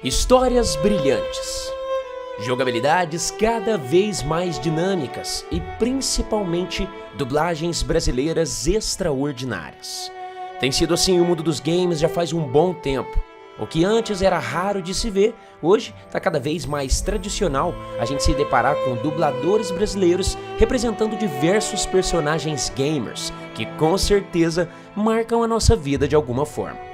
Histórias brilhantes, jogabilidades cada vez mais dinâmicas e principalmente dublagens brasileiras extraordinárias. Tem sido assim o mundo dos games já faz um bom tempo. O que antes era raro de se ver, hoje está cada vez mais tradicional a gente se deparar com dubladores brasileiros representando diversos personagens gamers que com certeza marcam a nossa vida de alguma forma.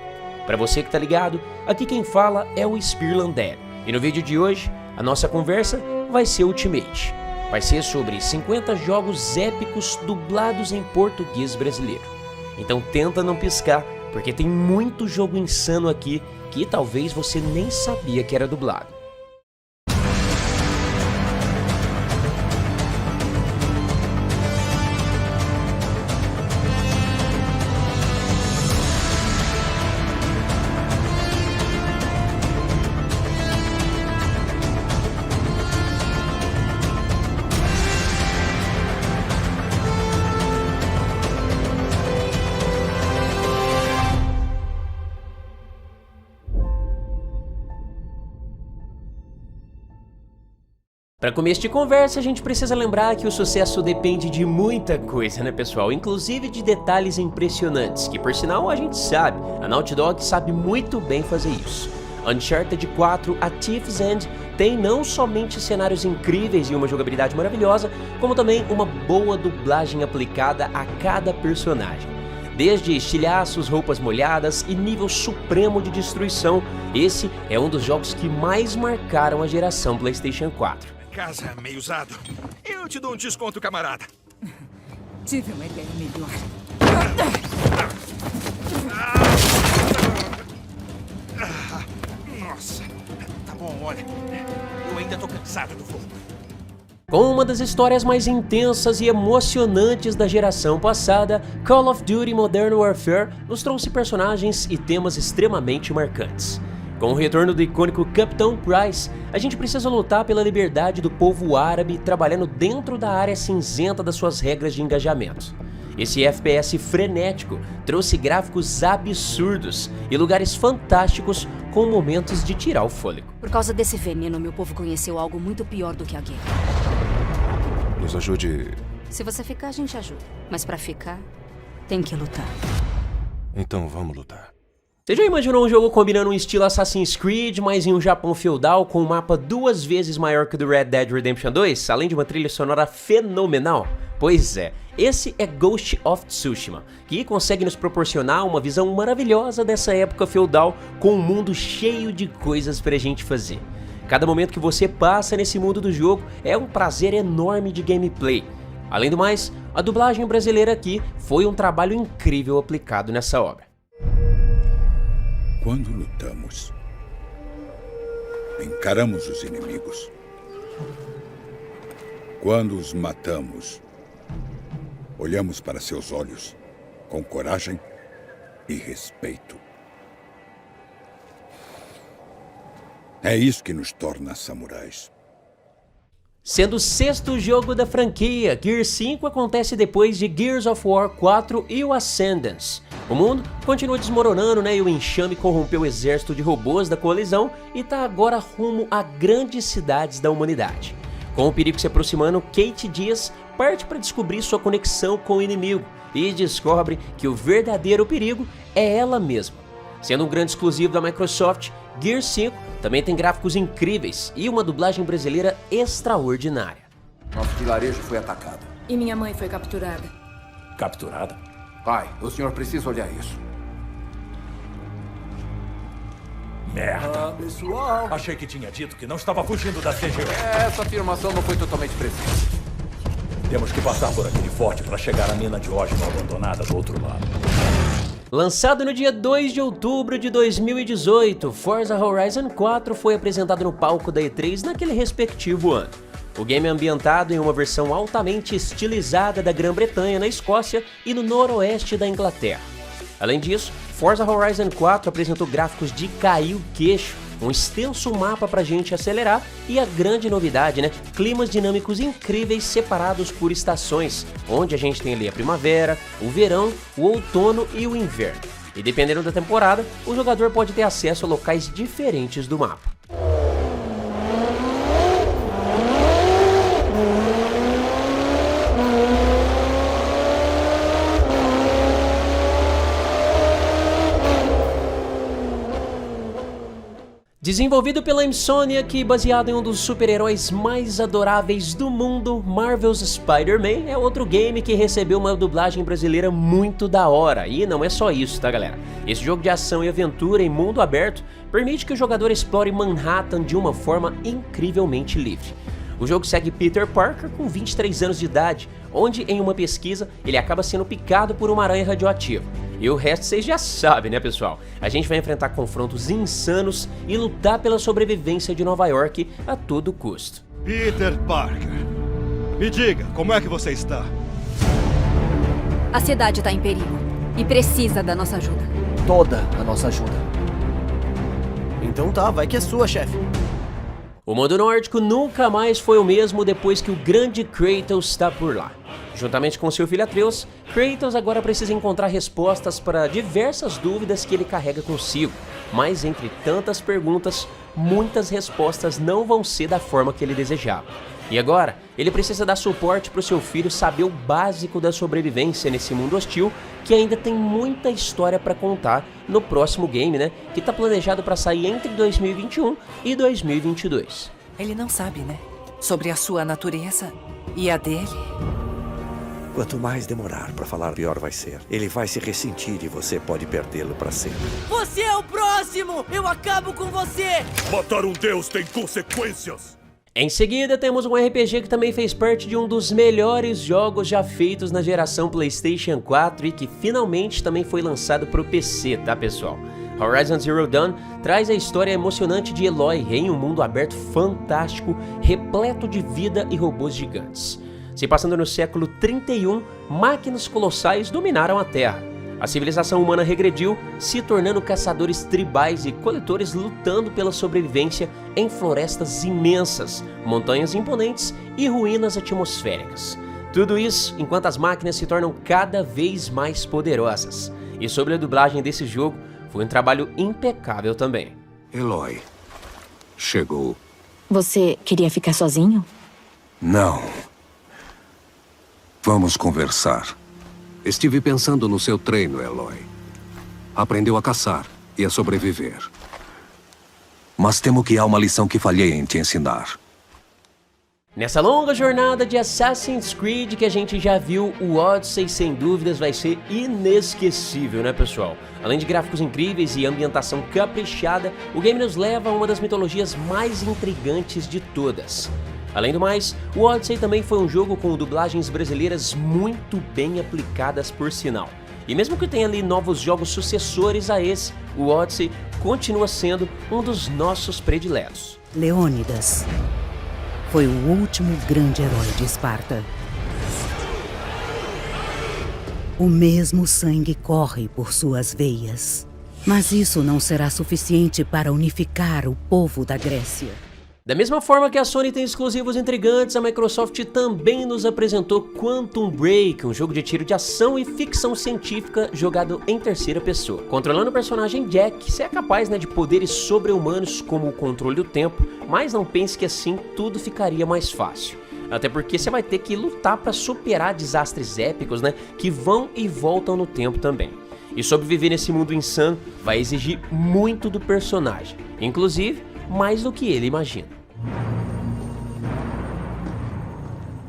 Para você que tá ligado, aqui quem fala é o Spearlanded, e no vídeo de hoje a nossa conversa vai ser Ultimate. Vai ser sobre 50 jogos épicos dublados em português brasileiro. Então tenta não piscar, porque tem muito jogo insano aqui que talvez você nem sabia que era dublado. Para começo de conversa, a gente precisa lembrar que o sucesso depende de muita coisa, né pessoal? Inclusive de detalhes impressionantes, que por sinal a gente sabe, a Naughty Dog sabe muito bem fazer isso. Uncharted 4, A Thief's End, tem não somente cenários incríveis e uma jogabilidade maravilhosa, como também uma boa dublagem aplicada a cada personagem. Desde estilhaços, roupas molhadas e nível supremo de destruição, esse é um dos jogos que mais marcaram a geração PlayStation 4. Casa meio usado. Eu te dou um desconto, camarada. Tive uma ideia melhor. Nossa. Tá bom, olha. Eu ainda tô cansado do voo. Com uma das histórias mais intensas e emocionantes da geração passada, Call of Duty Modern Warfare nos trouxe personagens e temas extremamente marcantes. Com o retorno do icônico Captain Price, a gente precisa lutar pela liberdade do povo árabe trabalhando dentro da área cinzenta das suas regras de engajamento. Esse FPS frenético trouxe gráficos absurdos e lugares fantásticos com momentos de tirar o fôlego. Por causa desse veneno, meu povo conheceu algo muito pior do que a guerra. Nos ajude. Se você ficar, a gente ajuda. Mas pra ficar, tem que lutar. Então vamos lutar. Você já imaginou um jogo combinando um estilo Assassin's Creed, mas em um Japão feudal, com um mapa 2 vezes maior que o do Red Dead Redemption 2, além de uma trilha sonora fenomenal? Pois é, esse é Ghost of Tsushima, que consegue nos proporcionar uma visão maravilhosa dessa época feudal, com um mundo cheio de coisas pra gente fazer. Cada momento que você passa nesse mundo do jogo é um prazer enorme de gameplay. Além do mais, a dublagem brasileira aqui foi um trabalho incrível aplicado nessa obra. Quando lutamos, encaramos os inimigos. Quando os matamos, olhamos para seus olhos com coragem e respeito. É isso que nos torna samurais. Sendo o 6º jogo da franquia, Gears 5 acontece depois de Gears of War 4 e o Ascendance. O mundo continua desmoronando, e o enxame corrompeu o exército de robôs da coalizão e está agora rumo a grandes cidades da humanidade. Com o perigo se aproximando, Kate Diaz parte para descobrir sua conexão com o inimigo e descobre que o verdadeiro perigo é ela mesma. Sendo um grande exclusivo da Microsoft, Gears 5 também tem gráficos incríveis e uma dublagem brasileira extraordinária. Nosso vilarejo foi atacado. E minha mãe foi capturada. Capturada? Pai, o senhor precisa olhar isso. Merda. Pessoal. Achei que tinha dito que não estava fugindo da CGU. Essa afirmação não foi totalmente precisa. Temos que passar por aquele forte para chegar à mina de Osmo abandonada do outro lado. Lançado no dia 2 de outubro de 2018, Forza Horizon 4 foi apresentado no palco da E3 naquele respectivo ano. O game é ambientado em uma versão altamente estilizada da Grã-Bretanha, na Escócia e no noroeste da Inglaterra. Além disso, Forza Horizon 4 apresentou gráficos de cair o queixo, um extenso mapa pra gente acelerar e a grande novidade, climas dinâmicos incríveis separados por estações, onde a gente tem ali a primavera, o verão, o outono e o inverno. E dependendo da temporada, o jogador pode ter acesso a locais diferentes do mapa. Desenvolvido pela Insomniac e baseado em um dos super-heróis mais adoráveis do mundo, Marvel's Spider-Man é outro game que recebeu uma dublagem brasileira muito da hora. E não é só isso, tá galera? Esse jogo de ação e aventura em mundo aberto permite que o jogador explore Manhattan de uma forma incrivelmente livre. O jogo segue Peter Parker com 23 anos de idade, onde em uma pesquisa ele acaba sendo picado por uma aranha radioativa. E o resto vocês já sabem, né pessoal? A gente vai enfrentar confrontos insanos e lutar pela sobrevivência de Nova York a todo custo. Peter Parker, me diga, como é que você está? A cidade está em perigo e precisa da nossa ajuda. Toda a nossa ajuda. Então tá, vai que é sua, chefe. O mundo nórdico nunca mais foi o mesmo depois que o grande Kratos está por lá. Juntamente com seu filho Atreus, Kratos agora precisa encontrar respostas para diversas dúvidas que ele carrega consigo. Mas entre tantas perguntas, muitas respostas não vão ser da forma que ele desejava. E agora, ele precisa dar suporte para o seu filho saber o básico da sobrevivência nesse mundo hostil, que ainda tem muita história para contar no próximo game, né? Que está planejado para sair entre 2021 e 2022. Ele não sabe, né? Sobre a sua natureza e a dele. Quanto mais demorar para falar, pior vai ser. Ele vai se ressentir e você pode perdê-lo para sempre. Você é o próximo! Eu acabo com você! Matar um deus tem consequências! Em seguida, temos um RPG que também fez parte de um dos melhores jogos já feitos na geração PlayStation 4 e que finalmente também foi lançado para o PC, tá pessoal? Horizon Zero Dawn traz a história emocionante de Eloy em um mundo aberto fantástico, repleto de vida e robôs gigantes. Se passando no século 31, máquinas colossais dominaram a Terra. A civilização humana regrediu, se tornando caçadores tribais e coletores lutando pela sobrevivência em florestas imensas, montanhas imponentes e ruínas atmosféricas. Tudo isso enquanto as máquinas se tornam cada vez mais poderosas. E sobre a dublagem desse jogo, foi um trabalho impecável também. Eloy, chegou. Você queria ficar sozinho? Não. Vamos conversar. Estive pensando no seu treino, Eloy. Aprendeu a caçar e a sobreviver. Mas temo que há uma lição que falhei em te ensinar. Nessa longa jornada de Assassin's Creed que a gente já viu, o Odyssey sem dúvidas vai ser inesquecível, né pessoal? Além de gráficos incríveis e ambientação caprichada, o game nos leva a uma das mitologias mais intrigantes de todas. Além do mais, o Odyssey também foi um jogo com dublagens brasileiras muito bem aplicadas por sinal. E mesmo que tenha ali novos jogos sucessores a esse, o Odyssey continua sendo um dos nossos prediletos. Leônidas foi o último grande herói de Esparta. O mesmo sangue corre por suas veias. Mas isso não será suficiente para unificar o povo da Grécia. Da mesma forma que a Sony tem exclusivos intrigantes, a Microsoft também nos apresentou Quantum Break, um jogo de tiro de ação e ficção científica jogado em terceira pessoa. Controlando o personagem Jack, você é capaz de poderes sobre-humanos como o controle do tempo, mas não pense que assim tudo ficaria mais fácil. Até porque você vai ter que lutar para superar desastres épicos, que vão e voltam no tempo também. E sobreviver nesse mundo insano vai exigir muito do personagem, inclusive mais do que ele imagina.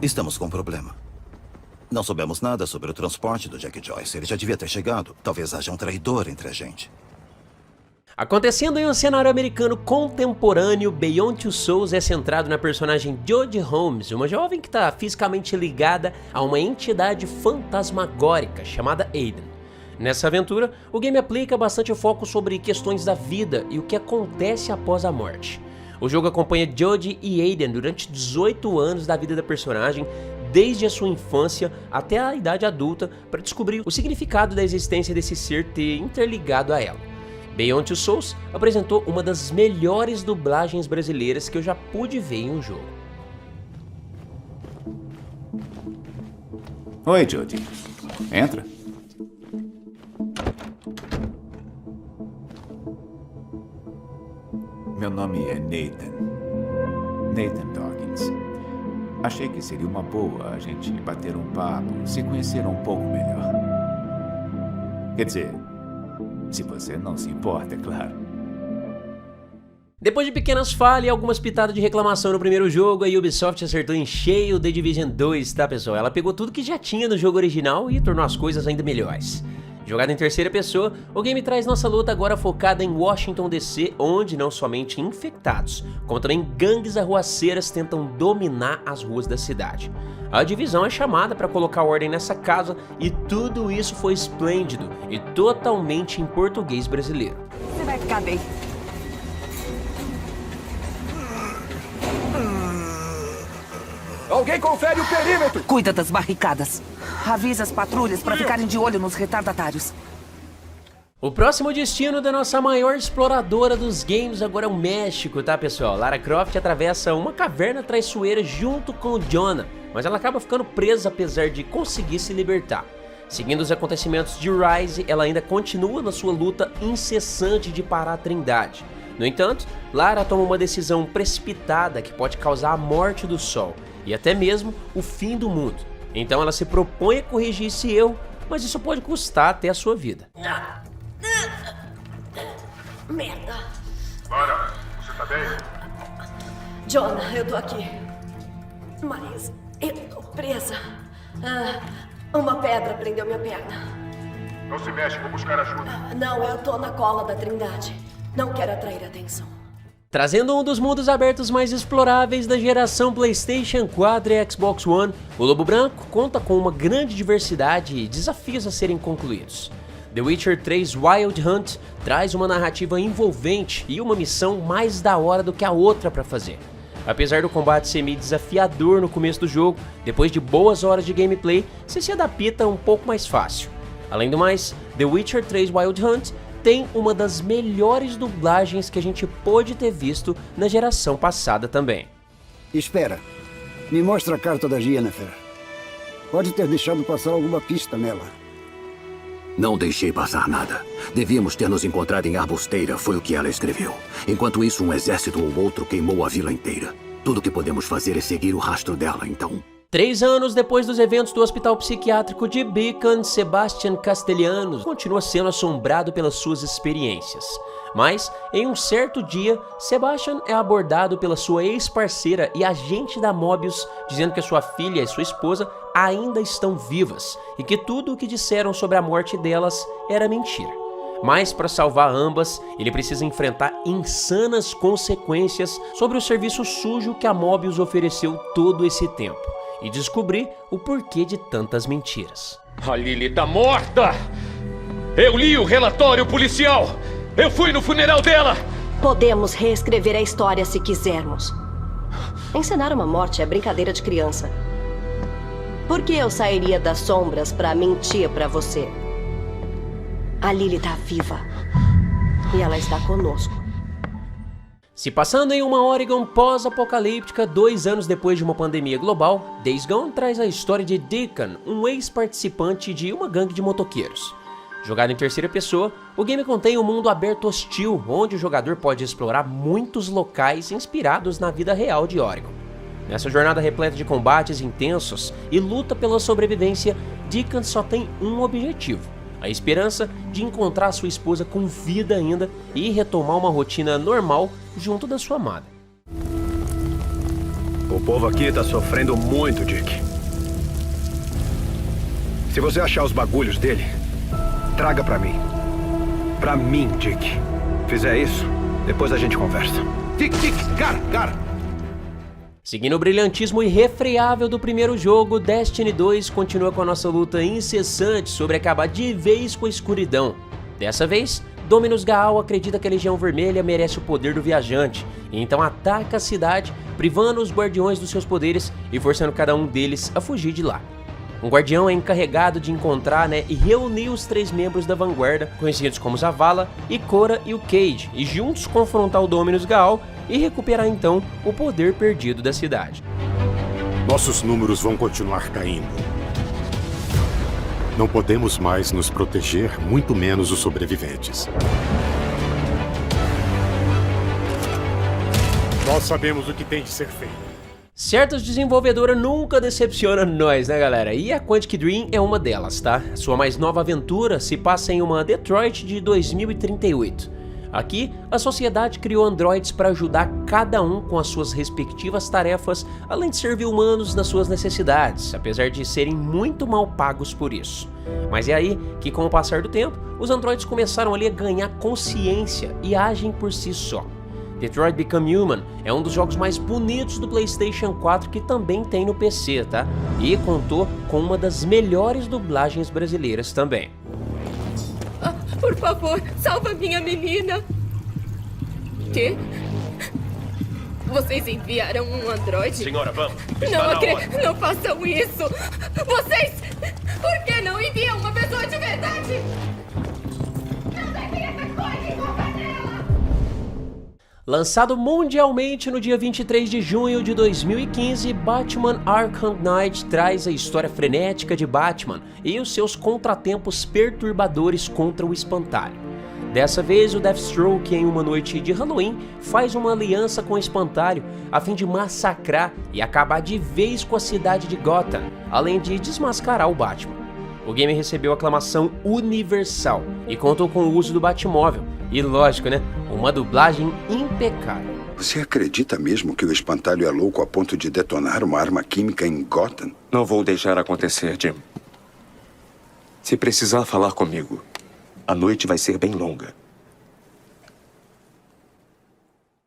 Estamos com um problema. Não soubemos nada sobre o transporte do Jack Joyce. Ele já devia ter chegado. Talvez haja um traidor entre a gente. Acontecendo em um cenário americano contemporâneo, Beyond Two Souls é centrado na personagem Jodie Holmes, uma jovem que está fisicamente ligada a uma entidade fantasmagórica chamada Aiden. Nessa aventura, o game aplica bastante foco sobre questões da vida e o que acontece após a morte. O jogo acompanha Jodie e Aiden durante 18 anos da vida da personagem, desde a sua infância até a idade adulta, para descobrir o significado da existência desse ser ter interligado a ela. Beyond Two Souls apresentou uma das melhores dublagens brasileiras que eu já pude ver em um jogo. Oi, Jodie. Entra. Meu nome é Nathan Dawkins. Achei que seria uma boa a gente bater um papo, se conhecer um pouco melhor. Quer dizer, se você não se importa, é claro. Depois de pequenas falhas e algumas pitadas de reclamação no primeiro jogo, a Ubisoft acertou em cheio The Division 2, tá pessoal? Ela pegou tudo que já tinha no jogo original e tornou as coisas ainda melhores. Jogado em terceira pessoa, o game traz nossa luta agora focada em Washington DC, onde não somente infectados, como também gangues arruaceiras tentam dominar as ruas da cidade. A divisão é chamada para colocar ordem nessa casa e tudo isso foi esplêndido e totalmente em português brasileiro. Você vai ficar bem. Alguém confere o perímetro! Cuida das barricadas. Avisa as patrulhas para ficarem de olho nos retardatários. O próximo destino da nossa maior exploradora dos games agora é o México, tá pessoal? Lara Croft atravessa uma caverna traiçoeira junto com o Jonah, mas ela acaba ficando presa apesar de conseguir se libertar. Seguindo os acontecimentos de Rise, ela ainda continua na sua luta incessante de parar a Trindade. No entanto, Lara toma uma decisão precipitada que pode causar a morte do Sol e até mesmo o fim do mundo. Então ela se propõe a corrigir esse erro, mas isso pode custar até a sua vida. Merda. Lara, você tá bem? Jonah, eu tô aqui. Mas eu tô presa. Uma pedra prendeu minha perna. Não se mexe, vou buscar ajuda. Não, eu tô na cola da Trindade. Não quero atrair atenção. Trazendo um dos mundos abertos mais exploráveis da geração PlayStation 4 e Xbox One, o Lobo Branco conta com uma grande diversidade e desafios a serem concluídos. The Witcher 3 Wild Hunt traz uma narrativa envolvente e uma missão mais da hora do que a outra para fazer. Apesar do combate ser meio desafiador no começo do jogo, depois de boas horas de gameplay, você se adapta um pouco mais fácil. Além do mais, The Witcher 3 Wild Hunt tem uma das melhores dublagens que a gente pôde ter visto na geração passada também. Espera, me mostra a carta da Yennefer. Pode ter deixado passar alguma pista nela. Não deixei passar nada. Devíamos ter nos encontrado em Arbusteira, foi o que ela escreveu. Enquanto isso, um exército ou outro queimou a vila inteira. Tudo que podemos fazer é seguir o rastro dela, então. 3 anos depois dos eventos do Hospital Psiquiátrico de Beacon, Sebastian Castellanos continua sendo assombrado pelas suas experiências. Mas, em um certo dia, Sebastian é abordado pela sua ex-parceira e agente da Mobius, dizendo que a sua filha e sua esposa ainda estão vivas e que tudo o que disseram sobre a morte delas era mentira. Mas para salvar ambas, ele precisa enfrentar insanas consequências sobre o serviço sujo que a Mobius ofereceu todo esse tempo e descobrir o porquê de tantas mentiras. A Lily tá morta! Eu li o relatório policial! Eu fui no funeral dela! Podemos reescrever a história se quisermos. Encenar uma morte é brincadeira de criança. Por que eu sairia das sombras pra mentir pra você? A Lily tá viva. E ela está conosco. Se passando em uma Oregon pós-apocalíptica 2 anos depois de uma pandemia global, Days Gone traz a história de Deacon, um ex-participante de uma gangue de motoqueiros. Jogado em terceira pessoa, o game contém um mundo aberto hostil, onde o jogador pode explorar muitos locais inspirados na vida real de Oregon. Nessa jornada repleta de combates intensos e luta pela sobrevivência, Deacon só tem um objetivo: a esperança de encontrar sua esposa com vida ainda e retomar uma rotina normal junto da sua amada. O povo aqui tá sofrendo muito, Dick. Se você achar os bagulhos dele, traga pra mim. Pra mim, Dick. Fizer isso, depois a gente conversa. Dick, cara! Seguindo o brilhantismo irrefreável do primeiro jogo, Destiny 2 continua com a nossa luta incessante sobre acabar de vez com a escuridão. Dessa vez, Dominus Gaal acredita que a Legião Vermelha merece o poder do viajante, e então ataca a cidade, privando os guardiões dos seus poderes e forçando cada um deles a fugir de lá. Um guardião é encarregado de encontrar e reunir os 3 membros da vanguarda, conhecidos como Zavala, Ikora e o Cade, e juntos confrontar o Dominus Gaal e recuperar então o poder perdido da cidade. Nossos números vão continuar caindo. Não podemos mais nos proteger, muito menos os sobreviventes. Nós sabemos o que tem de ser feito. Certas desenvolvedoras nunca decepcionam nós, né galera? E a Quantic Dream é uma delas, tá? Sua mais nova aventura se passa em uma Detroit de 2038. Aqui, a sociedade criou androides para ajudar cada um com as suas respectivas tarefas, além de servir humanos nas suas necessidades, apesar de serem muito mal pagos por isso. Mas é aí que, com o passar do tempo, os androides começaram ali a ganhar consciência e agem por si só. Detroit Become Human é um dos jogos mais bonitos do PlayStation 4 que também tem no PC, tá? E contou com uma das melhores dublagens brasileiras também. Por favor, salva minha menina. Quê? Vocês enviaram um androide? Senhora, vamos. Não acredito. Não façam isso. Vocês... Por que não enviam uma pessoa de verdade? Não devia essa coisa em volta dela. Lançado mundialmente no dia 23 de junho de 2015, Batman Arkham Knight traz a história frenética de Batman e os seus contratempos perturbadores contra o espantalho. Dessa vez, o Deathstroke, em uma noite de Halloween, faz uma aliança com o espantalho a fim de massacrar e acabar de vez com a cidade de Gotham, além de desmascarar o Batman. O game recebeu aclamação universal e contou com o uso do Batmóvel e, lógico, né, uma dublagem impecável. Você acredita mesmo que o espantalho é louco a ponto de detonar uma arma química em Gotham? Não vou deixar acontecer, Jim. Se precisar falar comigo, a noite vai ser bem longa.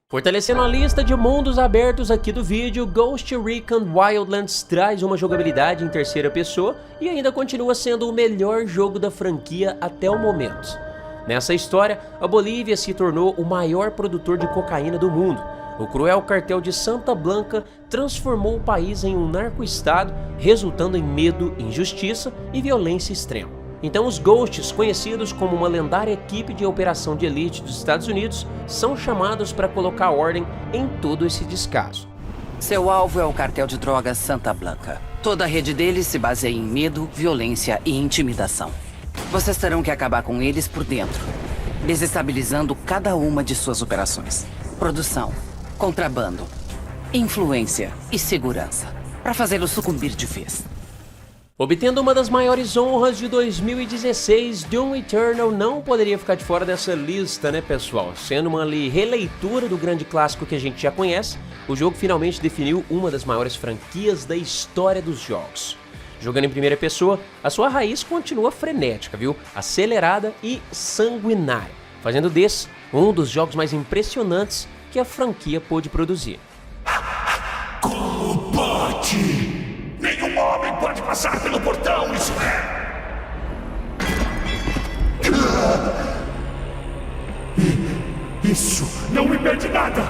Fortalecendo a lista de mundos abertos aqui do vídeo, Ghost Recon Wildlands traz uma jogabilidade em terceira pessoa e ainda continua sendo o melhor jogo da franquia até o momento. Nessa história, a Bolívia se tornou o maior produtor de cocaína do mundo. O cruel cartel de Santa Blanca transformou o país em um narco-estado, resultando em medo, injustiça e violência extrema. Então os Ghosts, conhecidos como uma lendária equipe de operação de elite dos Estados Unidos, são chamados para colocar ordem em todo esse descaso. Seu alvo é o cartel de drogas Santa Blanca. Toda a rede deles se baseia em medo, violência e intimidação. Vocês terão que acabar com eles por dentro, desestabilizando cada uma de suas operações. Produção, contrabando, influência e segurança, para fazê-los sucumbir de vez. Obtendo uma das maiores honras de 2016, Doom Eternal não poderia ficar de fora dessa lista, né, pessoal? Sendo uma releitura do grande clássico que a gente já conhece, o jogo finalmente definiu uma das maiores franquias da história dos jogos. Jogando em primeira pessoa, a sua raiz continua frenética, viu? Acelerada e sanguinária, fazendo desse um dos jogos mais impressionantes que a franquia pôde produzir. Como pode? Nenhum homem pode passar pelo portão, isso é! Isso não impede nada!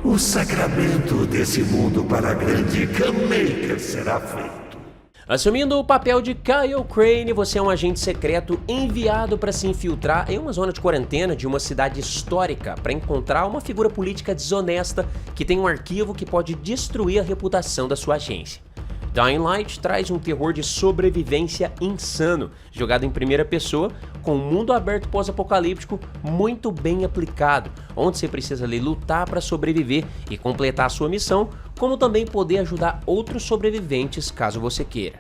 O sacramento desse mundo para a grande Gunmaker será feito. Assumindo o papel de Kyle Crane, você é um agente secreto enviado para se infiltrar em uma zona de quarentena de uma cidade histórica para encontrar uma figura política desonesta que tem um arquivo que pode destruir a reputação da sua agência. Dying Light traz um terror de sobrevivência insano, jogado em primeira pessoa, com um mundo aberto pós-apocalíptico muito bem aplicado, onde você precisa ali lutar para sobreviver e completar a sua missão, como também poder ajudar outros sobreviventes caso você queira.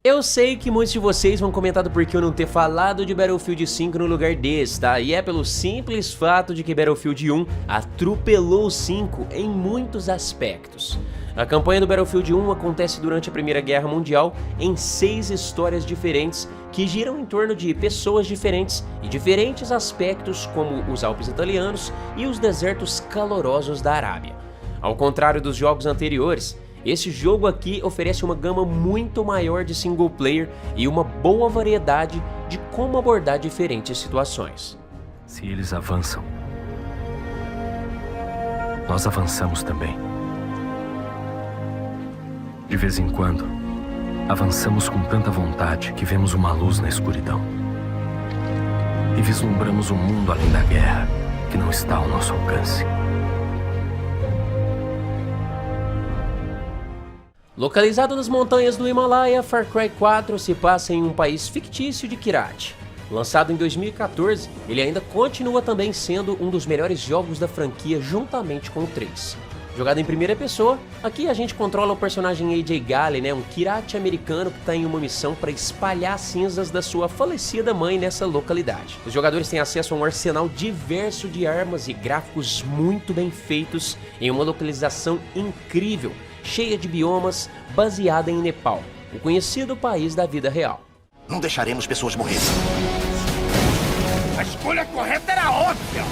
Eu sei que muitos de vocês vão comentar do porquê eu não ter falado de Battlefield 5 no lugar desse, tá? E é pelo simples fato de que Battlefield 1 atropelou o 5 em muitos aspectos. A campanha do Battlefield 1 acontece durante a Primeira Guerra Mundial em 6 histórias diferentes que giram em torno de pessoas diferentes e diferentes aspectos como os Alpes italianos e os desertos calorosos da Arábia. Ao contrário dos jogos anteriores, esse jogo aqui oferece uma gama muito maior de single player e uma boa variedade de como abordar diferentes situações. Se eles avançam, nós avançamos também. De vez em quando, avançamos com tanta vontade que vemos uma luz na escuridão. E vislumbramos um mundo além da guerra que não está ao nosso alcance. Localizado nas montanhas do Himalaia, Far Cry 4 se passa em um país fictício de Kyrat. Lançado em 2014, ele ainda continua também sendo um dos melhores jogos da franquia juntamente com o 3. Jogado em primeira pessoa, aqui a gente controla o personagem AJ Gale, né, um Kirate americano que está em uma missão para espalhar as cinzas da sua falecida mãe nessa localidade. Os jogadores têm acesso a um arsenal diverso de armas e gráficos muito bem feitos em uma localização incrível, cheia de biomas, baseada em Nepal, o conhecido país da vida real. Não deixaremos pessoas morrerem. A escolha correta era óbvia!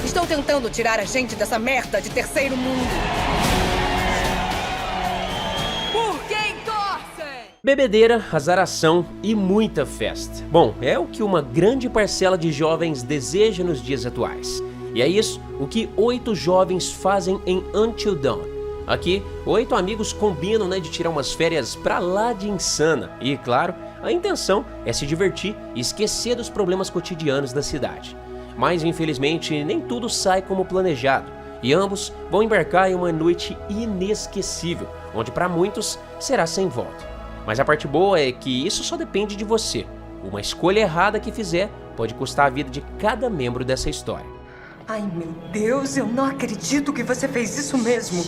Estão tentando tirar a gente dessa merda de terceiro mundo. Por quem torcem? Bebedeira, azaração e muita festa. Bom, é o que uma grande parcela de jovens deseja nos dias atuais. E é isso o que 8 jovens fazem em Until Dawn. Aqui, 8 amigos combinam, né, de tirar umas férias pra lá de insana. E, claro, a intenção é se divertir e esquecer dos problemas cotidianos da cidade. Mas, infelizmente, nem tudo sai como planejado, e ambos vão embarcar em uma noite inesquecível, onde para muitos será sem volta. Mas a parte boa é que isso só depende de você. Uma escolha errada que fizer pode custar a vida de cada membro dessa história. Ai, meu Deus, eu não acredito que você fez isso mesmo.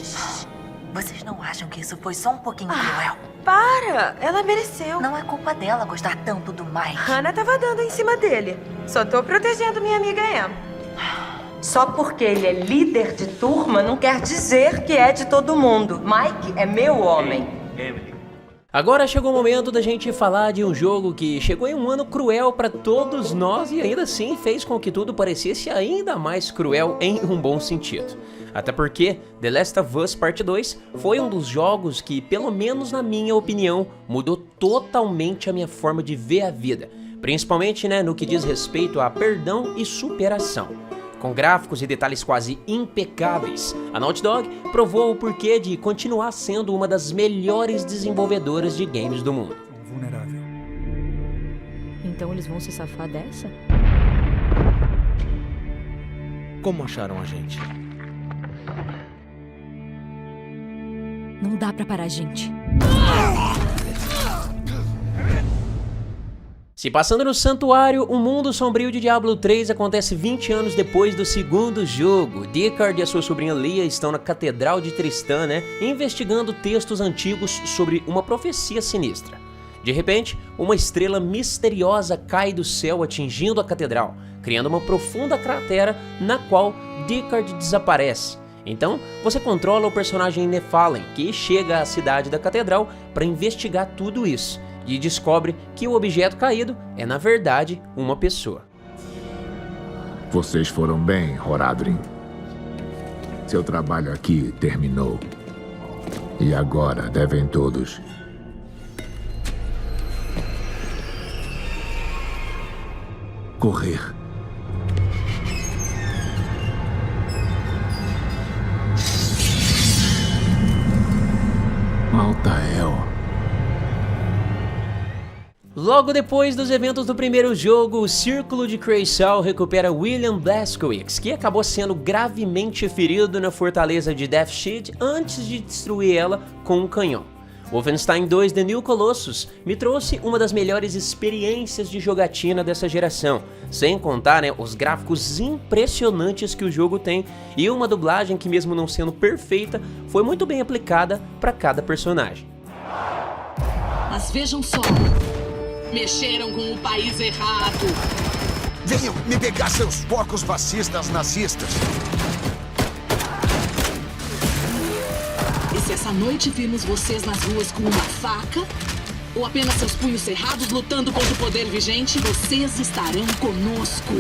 Vocês não acham que isso foi só um pouquinho cruel? Para! Ela mereceu. Não é culpa dela gostar tanto do Mike. Hannah tava dando em cima dele. Só tô protegendo minha amiga Em. Só porque ele é líder de turma não quer dizer que é de todo mundo. Mike é meu homem. Agora chegou o momento da gente falar de um jogo que chegou em um ano cruel para todos nós e ainda assim fez com que tudo parecesse ainda mais cruel em um bom sentido. Até porque The Last of Us Part 2 foi um dos jogos que, pelo menos na minha opinião, mudou totalmente a minha forma de ver a vida, principalmente, né, no que diz respeito a perdão e superação. Com gráficos e detalhes quase impecáveis, a Naughty Dog provou o porquê de continuar sendo uma das melhores desenvolvedoras de games do mundo. Vulnerável. Então eles vão se safar dessa? Como acharam a gente? Não dá pra parar, gente. Se passando no Santuário, o mundo sombrio de Diablo 3 acontece 20 anos depois do segundo jogo. Deckard e a sua sobrinha Leah estão na Catedral de Tristã, né, investigando textos antigos sobre uma profecia sinistra. De repente, uma estrela misteriosa cai do céu atingindo a catedral, criando uma profunda cratera na qual Deckard desaparece. Então, você controla o personagem Nephalem, que chega à cidade da catedral para investigar tudo isso, e descobre que o objeto caído é, na verdade, uma pessoa. Vocês foram bem, Horadrim. Seu trabalho aqui terminou. E agora devem todos correr. Altael. Logo depois dos eventos do primeiro jogo, o Círculo de Kreisal recupera William Blazkowicz, que acabou sendo gravemente ferido na fortaleza de Death Shield antes de destruir ela com um canhão. Wolfenstein 2 The New Colossus me trouxe uma das melhores experiências de jogatina dessa geração, sem contar, né, os gráficos impressionantes que o jogo tem e uma dublagem que, mesmo não sendo perfeita, foi muito bem aplicada para cada personagem. Mas vejam só, mexeram com o país errado. Venham me pegar, seus porcos fascistas nazistas. E se essa noite virmos vocês nas ruas com uma faca, ou apenas seus punhos cerrados lutando contra o poder vigente, vocês estarão conosco.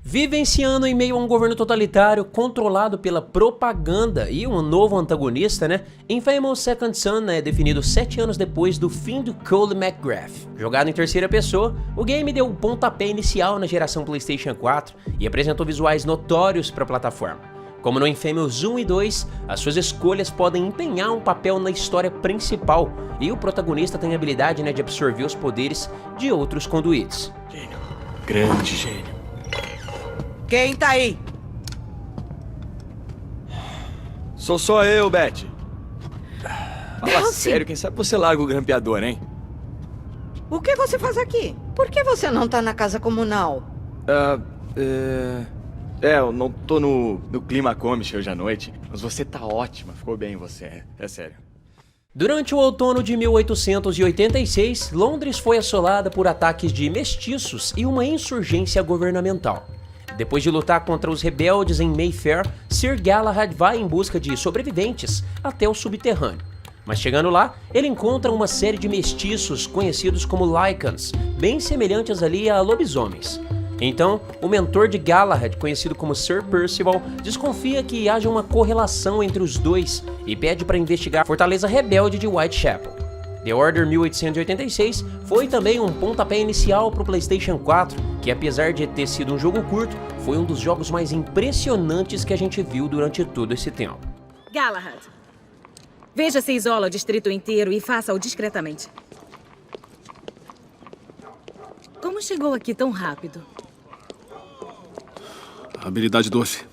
Vivenciando em meio a um governo totalitário controlado pela propaganda e um novo antagonista, né? Infamous Second Son é definido 7 anos depois do fim do Cole McGrath. Jogado em terceira pessoa, o game deu o pontapé inicial na geração PlayStation 4 e apresentou visuais notórios para a plataforma. Como no Infamous 1 e 2, as suas escolhas podem empenhar um papel na história principal e o protagonista tem a habilidade, né, de absorver os poderes de outros conduítes. Gênio. Grande gênio. Quem tá aí? Sou só eu, Beth. Fala sério, quem sabe você larga o grampeador, hein? O que você faz aqui? Por que você não tá na casa comunal? Eu não tô no clima comic hoje à noite, mas você tá ótima, ficou bem você, é sério. Durante o outono de 1886, Londres foi assolada por ataques de mestiços e uma insurgência governamental. Depois de lutar contra os rebeldes em Mayfair, Sir Galahad vai em busca de sobreviventes até o subterrâneo. Mas chegando lá, ele encontra uma série de mestiços conhecidos como Lycans, bem semelhantes ali a lobisomens. Então, o mentor de Galahad, conhecido como Sir Percival, desconfia que haja uma correlação entre os dois e pede para investigar a fortaleza rebelde de Whitechapel. The Order 1886 foi também um pontapé inicial para o PlayStation 4, que apesar de ter sido um jogo curto, foi um dos jogos mais impressionantes que a gente viu durante todo esse tempo. Galahad, veja se isola o distrito inteiro e faça-o discretamente. Como chegou aqui tão rápido? Habilidade doce.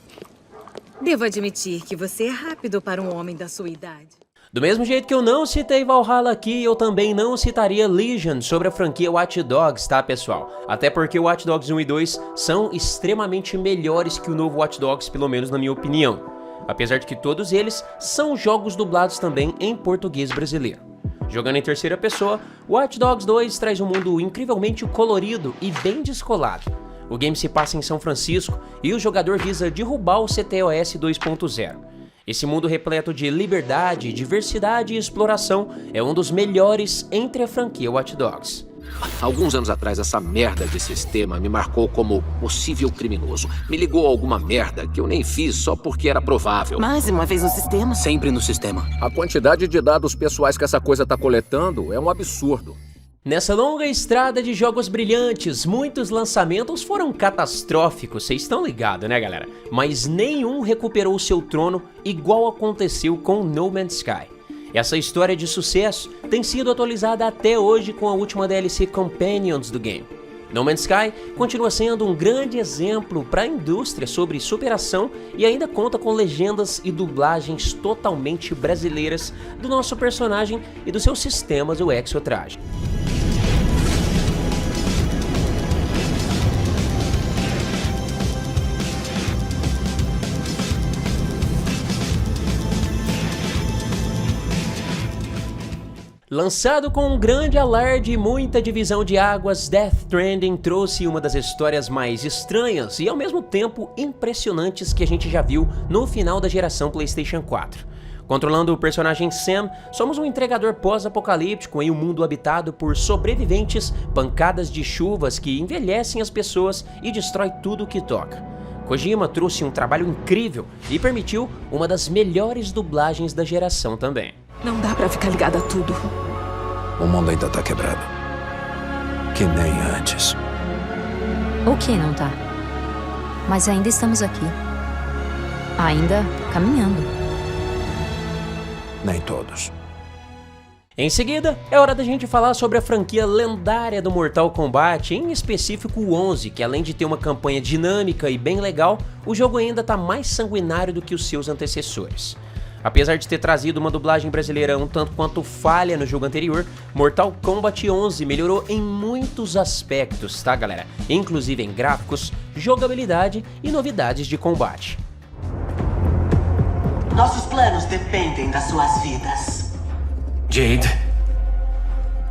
Devo admitir que você é rápido para um homem da sua idade. Do mesmo jeito que eu não citei Valhalla aqui, eu também não citaria Legion sobre a franquia Watch Dogs, tá pessoal? Até porque o Watch Dogs 1 e 2 são extremamente melhores que o novo Watch Dogs, pelo menos na minha opinião. Apesar de que todos eles são jogos dublados também em português brasileiro. Jogando em terceira pessoa, Watch Dogs 2 traz um mundo incrivelmente colorido e bem descolado. O game se passa em São Francisco e o jogador visa derrubar o CTOS 2.0. Esse mundo repleto de liberdade, diversidade e exploração é um dos melhores entre a franquia Watch Dogs. Alguns anos atrás, essa merda de sistema me marcou como possível criminoso. Me ligou a alguma merda que eu nem fiz só porque era provável. Mais uma vez no sistema? Sempre no sistema. A quantidade de dados pessoais que essa coisa tá coletando é um absurdo. Nessa longa estrada de jogos brilhantes, muitos lançamentos foram catastróficos, vocês estão ligados, né galera? Mas nenhum recuperou seu trono igual aconteceu com No Man's Sky. Essa história de sucesso tem sido atualizada até hoje com a última DLC Companions do game. No Man's Sky continua sendo um grande exemplo para a indústria sobre superação e ainda conta com legendas e dublagens totalmente brasileiras do nosso personagem e dos seus sistemas do Exotraje. Lançado com um grande alarde e muita divisão de águas, Death Stranding trouxe uma das histórias mais estranhas e ao mesmo tempo impressionantes que a gente já viu no final da geração PlayStation 4. Controlando o personagem Sam, somos um entregador pós-apocalíptico em um mundo habitado por sobreviventes, pancadas de chuvas que envelhecem as pessoas e destrói tudo o que toca. Kojima trouxe um trabalho incrível e permitiu uma das melhores dublagens da geração também. Não dá pra ficar ligada a tudo. O mundo ainda tá quebrado. Que nem antes. O que não tá? Mas ainda estamos aqui. Ainda caminhando. Nem todos. Em seguida, é hora da gente falar sobre a franquia lendária do Mortal Kombat, em específico o 11, que além de ter uma campanha dinâmica e bem legal, o jogo ainda tá mais sanguinário do que os seus antecessores. Apesar de ter trazido uma dublagem brasileira um tanto quanto falha no jogo anterior, Mortal Kombat 11 melhorou em muitos aspectos, tá galera? Inclusive em gráficos, jogabilidade e novidades de combate. Nossos planos dependem das suas vidas. Jade,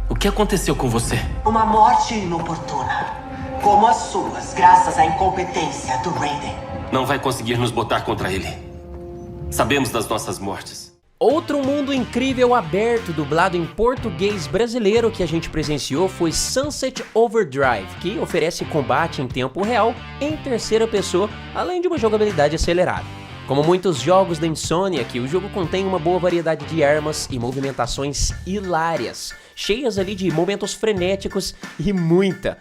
o que aconteceu com você? Uma morte inoportuna, como as suas, graças à incompetência do Raiden. Não vai conseguir nos botar contra ele. Sabemos das nossas mortes. Outro mundo incrível aberto dublado em português brasileiro que a gente presenciou foi Sunset Overdrive, que oferece combate em tempo real em terceira pessoa, além de uma jogabilidade acelerada. Como muitos jogos da Insomniac, o jogo contém uma boa variedade de armas e movimentações hilárias, cheias ali de momentos frenéticos e muita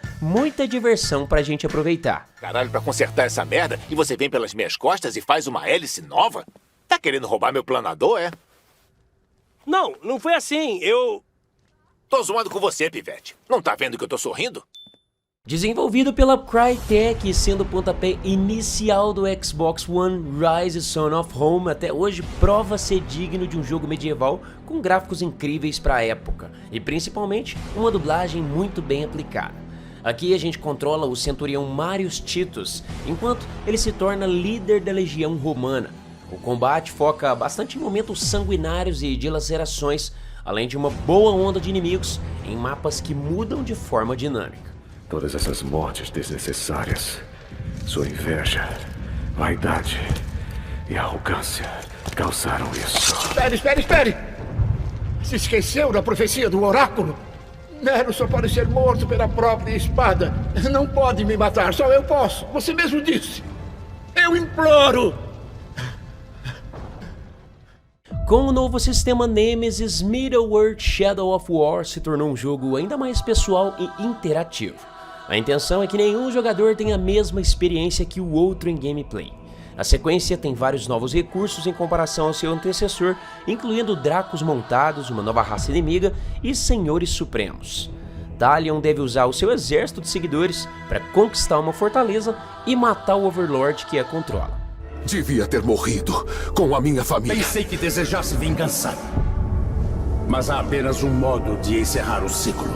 diversão pra gente aproveitar. Caralho, pra consertar essa merda e você vem pelas minhas costas e faz uma hélice nova? Tá querendo roubar meu planador, é? Não foi assim, eu... Tô zoando com você, pivete. Não tá vendo que eu tô sorrindo? Desenvolvido pela Crytek, sendo o pontapé inicial do Xbox One, Rise Son of Rome até hoje prova ser digno de um jogo medieval com gráficos incríveis para a época e principalmente uma dublagem muito bem aplicada. Aqui a gente controla o centurião Marius Titus, enquanto ele se torna líder da legião romana. O combate foca bastante em momentos sanguinários e dilacerações, além de uma boa onda de inimigos em mapas que mudam de forma dinâmica. Todas essas mortes desnecessárias, sua inveja, vaidade e arrogância causaram isso. Espere! Se esqueceu da profecia do oráculo? Nero só pode ser morto pela própria espada. Não pode me matar, só eu posso. Você mesmo disse. Eu imploro! Com o novo sistema Nemesis, Middle-earth Shadow of War se tornou um jogo ainda mais pessoal e interativo. A intenção é que nenhum jogador tenha a mesma experiência que o outro em gameplay. A sequência tem vários novos recursos em comparação ao seu antecessor, incluindo Dracos montados, uma nova raça inimiga e Senhores Supremos. Talion deve usar o seu exército de seguidores para conquistar uma fortaleza e matar o Overlord que a controla. Devia ter morrido com a minha família. Pensei que desejasse vingança. Mas há apenas um modo de encerrar o ciclo.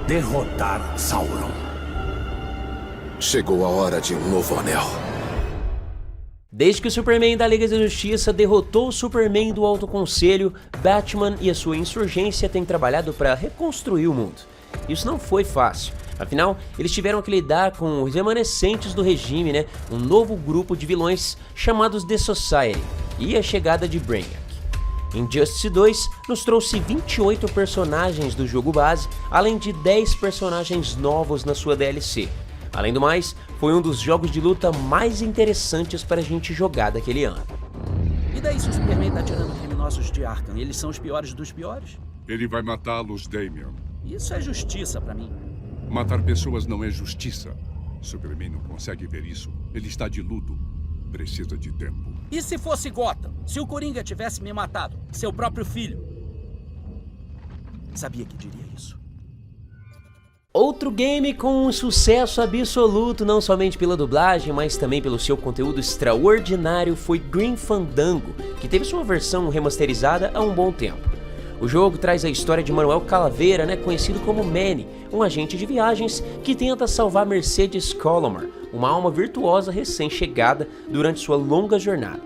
Derrotar Sauron. Chegou a hora de um novo anel. Desde que o Superman da Liga da Justiça derrotou o Superman do Alto Conselho, Batman e a sua insurgência têm trabalhado para reconstruir o mundo. Isso não foi fácil, afinal, eles tiveram que lidar com os remanescentes do regime, um novo grupo de vilões chamados The Society, e a chegada de Brainiac. Injustice 2 nos trouxe 28 personagens do jogo base, além de 10 personagens novos na sua DLC. Além do mais, foi um dos jogos de luta mais interessantes para a gente jogar daquele ano. E daí se o Superman tá tirando criminosos de Arkham, eles são os piores dos piores? Ele vai matá-los, Damian. Isso é justiça pra mim. Matar pessoas não é justiça. Superman não consegue ver isso. Ele está de luto. Precisa de tempo. E se fosse Gotham? Se o Coringa tivesse me matado? Seu próprio filho? Sabia que diria isso. Outro game com um sucesso absoluto, não somente pela dublagem, mas também pelo seu conteúdo extraordinário, foi Grim Fandango, que teve sua versão remasterizada há um bom tempo. O jogo traz a história de Manuel Calaveira, conhecido como Manny, um agente de viagens que tenta salvar Mercedes Colomar, uma alma virtuosa recém-chegada durante sua longa jornada.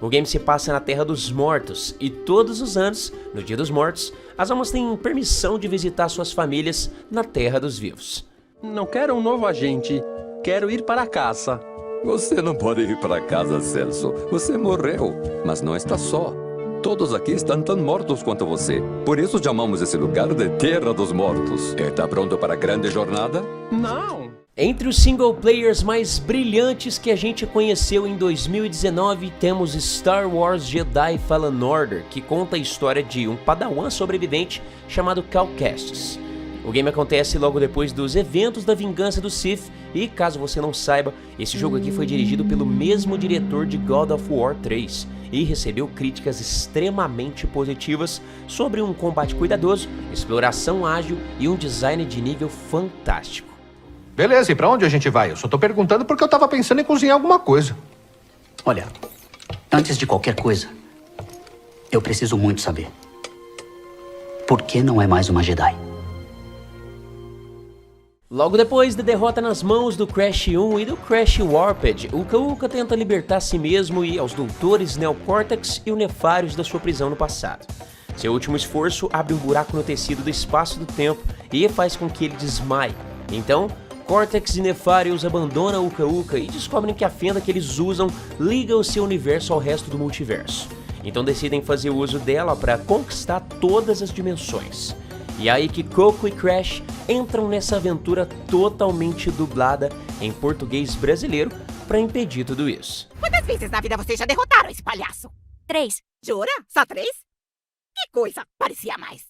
O game se passa na Terra dos Mortos e todos os anos, no Dia dos Mortos, as almas têm permissão de visitar suas famílias na Terra dos Vivos. Não quero um novo agente, quero ir para casa. Você não pode ir para casa, Celso. Você morreu, mas não está só. Todos aqui estão tão mortos quanto você. Por isso chamamos esse lugar de Terra dos Mortos. Está pronto para a grande jornada? Não! Entre os single players mais brilhantes que a gente conheceu em 2019, temos Star Wars Jedi Fallen Order, que conta a história de um padawan sobrevivente chamado Cal Kestis. O game acontece logo depois dos eventos da vingança do Sith, e caso você não saiba, esse jogo aqui foi dirigido pelo mesmo diretor de God of War 3, e recebeu críticas extremamente positivas sobre um combate cuidadoso, exploração ágil e um design de nível fantástico. Beleza, e pra onde a gente vai? Eu só tô perguntando porque eu tava pensando em cozinhar alguma coisa. Olha, antes de qualquer coisa, eu preciso muito saber. Por que não é mais uma Jedi? Logo depois da derrota nas mãos do Crash 1 e do Crash Warped, o Uka tenta libertar a si mesmo e aos doutores Neocortex e o Nefarious da sua prisão no passado. Seu último esforço abre um buraco no tecido do espaço do tempo e faz com que ele desmaie. Então, Cortex e Nefarious abandonam Uka e descobrem que a fenda que eles usam liga o seu universo ao resto do multiverso. Então decidem fazer uso dela para conquistar todas as dimensões. E é aí que Coco e Crash entram nessa aventura totalmente dublada em português brasileiro para impedir tudo isso. Quantas vezes na vida vocês já derrotaram esse palhaço? 3. Jura? Só 3? Que coisa, parecia mais.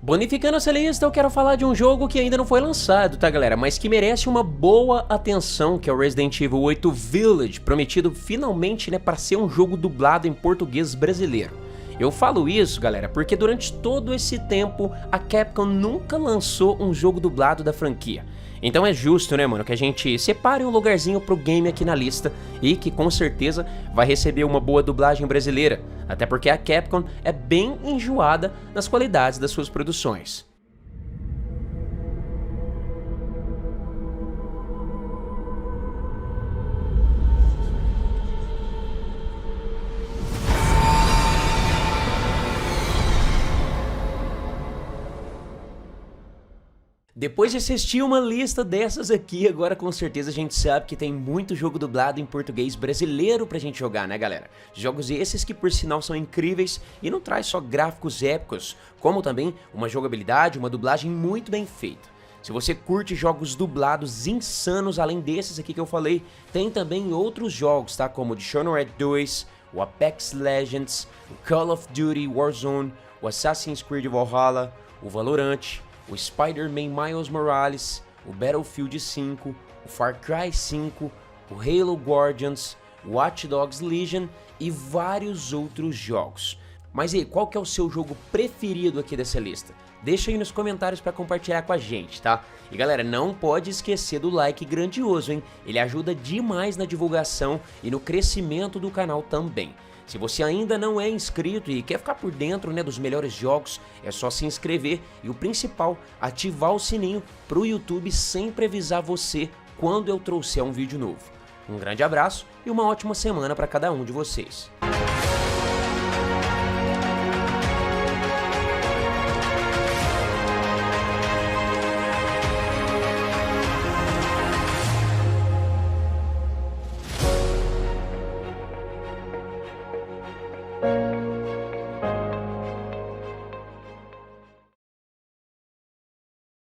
Bonificando essa lista, eu quero falar de um jogo que ainda não foi lançado, tá galera? Mas que merece uma boa atenção, que é o Resident Evil 8 Village, prometido finalmente, para ser um jogo dublado em português brasileiro. Eu falo isso, galera, porque durante todo esse tempo, a Capcom nunca lançou um jogo dublado da franquia. Então é justo, mano, que a gente separe um lugarzinho pro game aqui na lista e que com certeza vai receber uma boa dublagem brasileira, até porque a Capcom é bem enjoada nas qualidades das suas produções. Depois de assistir uma lista dessas aqui, agora com certeza a gente sabe que tem muito jogo dublado em português brasileiro pra gente jogar, né, galera? Jogos esses que por sinal são incríveis e não traz só gráficos épicos, como também uma jogabilidade, uma dublagem muito bem feita. Se você curte jogos dublados insanos, além desses aqui que eu falei, tem também outros jogos, tá? Como o Dishonored 2, o Apex Legends, o Call of Duty Warzone, o Assassin's Creed Valhalla, o Valorant, o Spider-Man Miles Morales, o Battlefield 5, o Far Cry 5, o Halo Guardians, o Watch Dogs Legion e vários outros jogos. Mas e aí, qual que é o seu jogo preferido aqui dessa lista? Deixa aí nos comentários para compartilhar com a gente, tá? E galera, não pode esquecer do like grandioso, hein? Ele ajuda demais na divulgação e no crescimento do canal também. Se você ainda não é inscrito e quer ficar por dentro, né, dos melhores jogos, é só se inscrever e o principal, ativar o sininho para o YouTube sempre avisar você quando eu trouxer um vídeo novo. Um grande abraço e uma ótima semana para cada um de vocês.